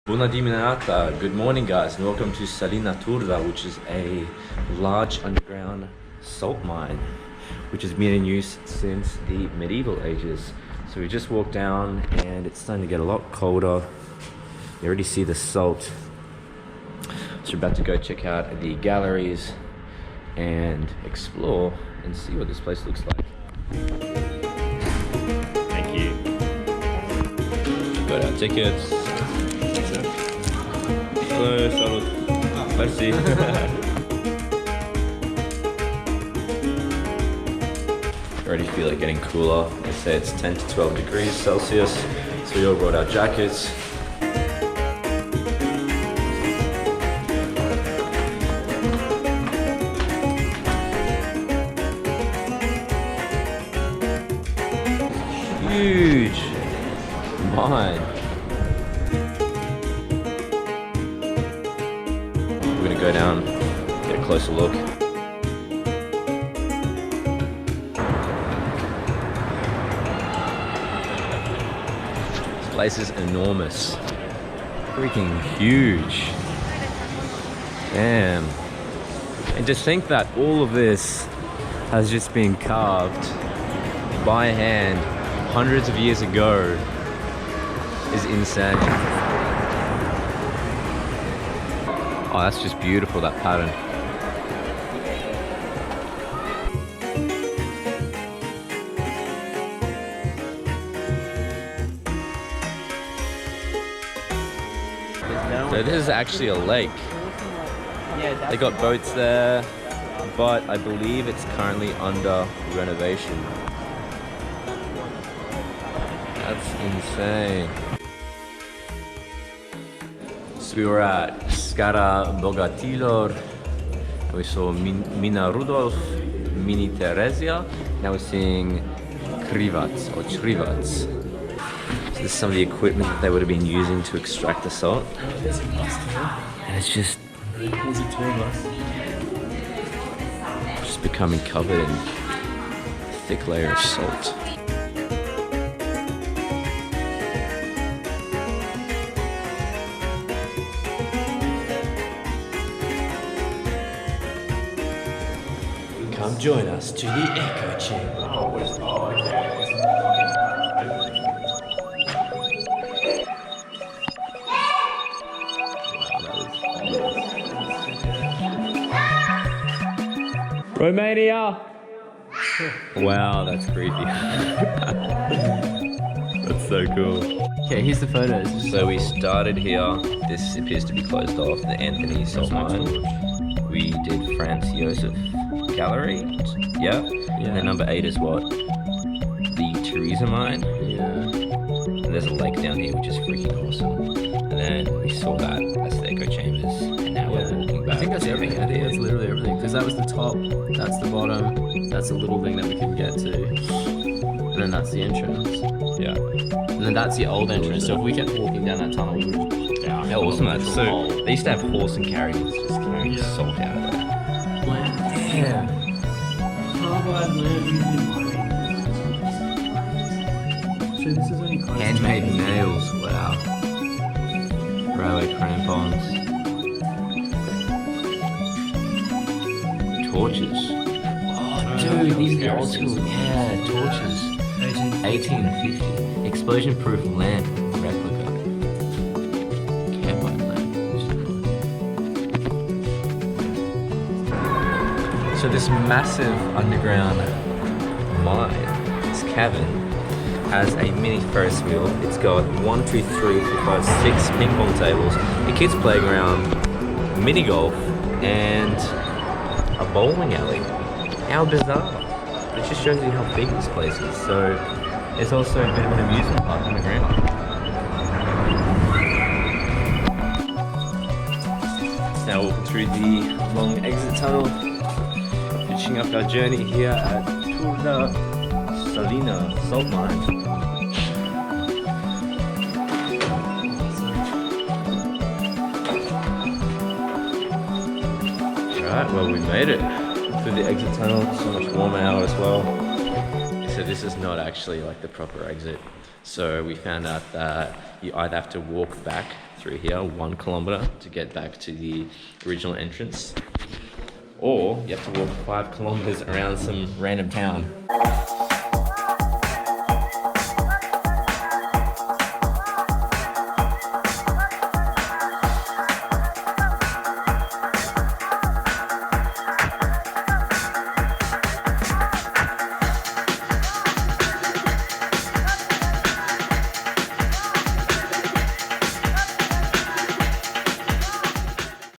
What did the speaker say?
Bună dimineața, good morning guys, and welcome to Salina Turda, which is a large underground salt mine, which has been in use since the medieval ages. So we just walked down and it's starting to get a lot colder. You already see the salt. So we're about to go check out the galleries and explore and see what this place looks like. Thank you. Got our tickets. Salut. Merci. Already feel it getting cooler. They say it's 10 to 12 degrees Celsius. So we all brought our jackets. Huge mine. We're gonna go down, get a closer look. This place is enormous. Freaking huge. Damn. And to think that all of this has just been carved by hand hundreds of years ago is insane. Oh, that's just beautiful, that pattern. So this is actually a lake. They got boats there, but I believe it's currently under renovation. That's insane. So we were at Skara Bogatilor, we saw Mina Rudolf, Mini Terezia, now we're seeing Krivac or Chrivac. So this is some of the equipment that they would have been using to extract the salt. And it's just becoming covered in a thick layer of salt. Come join us to the echo chamber. Romania! Wow, that's creepy. That's so cool. Okay, here's the photos. So we started here. This appears to be closed off, the Anthony Salt Mine. We did Franz Josef Gallery. Yeah. And then number 8 is what? The Terezia Mine. Yeah. And there's a lake down here, which is freaking awesome. And then we saw that. That's the echo chambers. And now we're walking back. I think that's everything. I think that's literally everything. Because that was the top, that's the bottom, that's the little thing that we can get to. And then that's the entrance. Yeah. And then that's the old entrance. So if we kept walking down that tunnel, we would How awesome that is. So they used to have horse and carriages just carrying salt out of there. Yeah. Handmade nails, wow. Railway crampons. Torches. Oh, dude, these are old school. Yeah, torches. 1850. Explosion-proof lamp replica. Campfire lamp. So this massive underground mine, this cavern, has a mini Ferris wheel. It's got 1, 2, 3, 4, 5, 6 ping pong tables, a kids playground, mini golf, and a bowling alley. How bizarre! It just shows you how big this place is. So it's also a bit of an amusement park on the ground. Now walking through the long exit tunnel, finishing up our journey here at Turda Salina Salt Mine. Alright, well we made it through the exit tunnel. So much warmer out as well. So this is not actually like the proper exit. So we found out that you either have to walk back through here, 1 kilometer to get back to the original entrance. Or you have to walk 5 kilometers around some random town.